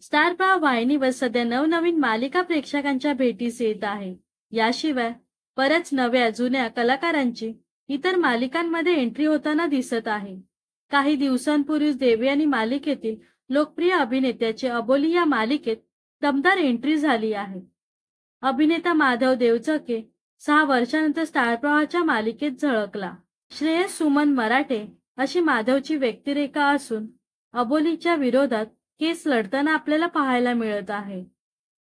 Star प्रवाह वाहिनीवर सध्या नवनवीन मालिका प्रेक्षकांच्या भेटीस येत आहे। याशिवाय बऱ्याच नव्या जुन्या कलाकारांची इतर मालिकांमध्ये एंट्री होताना दिसत आहे। काही दिवसांपूर्वीच देवयानी मालिकेतील लोकप्रिय अभिनेत्याची अबोली या मालिकेत दमदार एंट्री झाली आहे। अभिनेता माधव देवचके 6 वर्षांनंतर स्टार प्रवाहाच्या मालिकेत झळकला। श्रेयस सुमन मराठे अशी माधवची व्यक्तिरेखा असून अबोलीच्या विरोधात केस लढताना आपल्याला पाहायला मिळत आहे।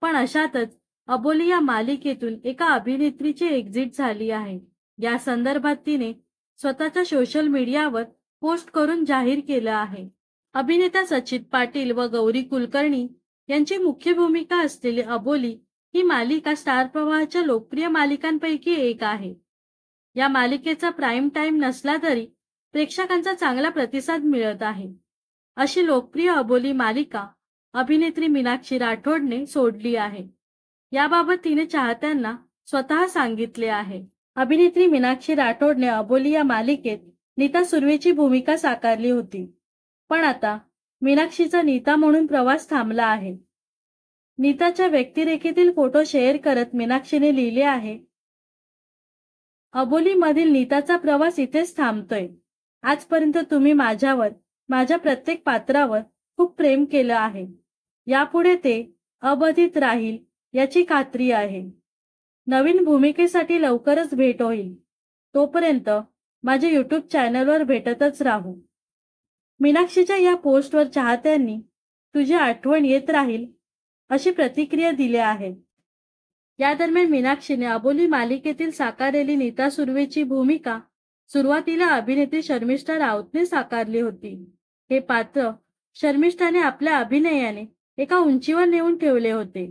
पण अशातच अबोली या मालिकेतून एका अभिनेत्रीची एक्झिट झाली आहे। या संदर्भात तिने स्वतःच्या सोशल मीडियावर पोस्ट करून जाहीर केलं आहे। अभिनेता सचित पाटील व गौरी कुलकर्णी यांची मुख्य भूमिका असलेली अबोली ही मालिका स्टार प्रवाहाच्या लोकप्रिय मालिकांपैकी एक आहे। या मालिकेचा प्राईम टाइम नसला तरी प्रेक्षकांचा चांगला प्रतिसाद मिळत आहे। अशी लोकप्रिय अबोली मालिका अभिनेत्री मीनाक्षी राठोडने सोडली आहे। याबाबत तिने चाहत्यांना स्वतः सांगितले आहे। अभिनेत्री मीनाक्षी राठोडने अबोली या मालिकेत नीता सुर्वेची भूमिका साकारली होती, पण आता मीनाक्षीचा नीता म्हणून प्रवास थांबला आहे। नीताच्या व्यक्तिरेखेतील फोटो शेअर करत मीनाक्षीने लिहिले आहे, अबोलीमधील नीताचा प्रवास इथेच थांबतोय। आजपर्यंत तुम्ही माझ्यावर, माझ्या प्रत्येक पात्रावर खूप प्रेम केलं आहे। यापुढे ते अबाधित राहील याची खात्री आहे। नवीन भूमिकेसाठी लवकरच भेट होईल। तोपर्यंत माझ्या यूट्यूब चॅनलवर भेटतच राहू। मीनाक्षीच्या या पोस्टवर चाहत्यांनी तुझी आठवण येत राहील अशी प्रतिक्रिया दिल्या आहेत। या दरम्यान मीनाक्षीने अबोली मालिकेतील साकारलेली नीता सुर्वेची भूमिका सुरुवातीला अभिनेत्री शर्मिष्ठा राऊतने साकारली होती। हे पात्र शर्मिष्ठाने आपल्या अभिनयाने एका उंचीवर नेऊन ठेवले होते,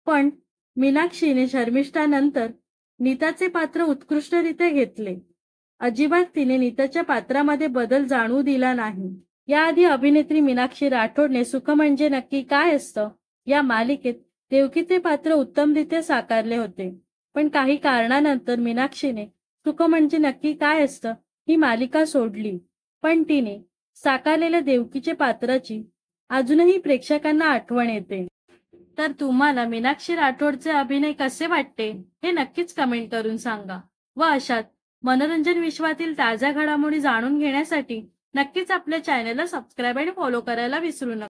पण मीनाक्षीने शर्मिष्ठानंतर नीताचे पात्र उत्कृष्टरित्या घेतले। अजिबात तिने नीताच्या पात्रामध्ये बदल जाणवू दिला नाही। याआधी अभिनेत्री मीनाक्षी राठोडने सुख म्हणजे नक्की काय असतं या मालिकेत देवकीचे पात्र उत्तमरित्या साकारले होते, पण काही कारणानंतर मीनाक्षीने सुख म्हणजे नक्की काय असतं ही मालिका सोडली। पण तिने साकारलेल्या देवकीचे पात्राची अजूनही प्रेक्षकांना आठवण येते। तर तुम्हाला मीनाक्षी राठोडचे अभिनय कसे वाटते हे नक्कीच कमेंट करून सांगा व अशात मनोरंजन विश्वातील ताज्या घडामोडी जाणून घेण्यासाठी नक्कीच आपल्या चॅनलला सबस्क्राइब आणि फॉलो करायला विसरू नका।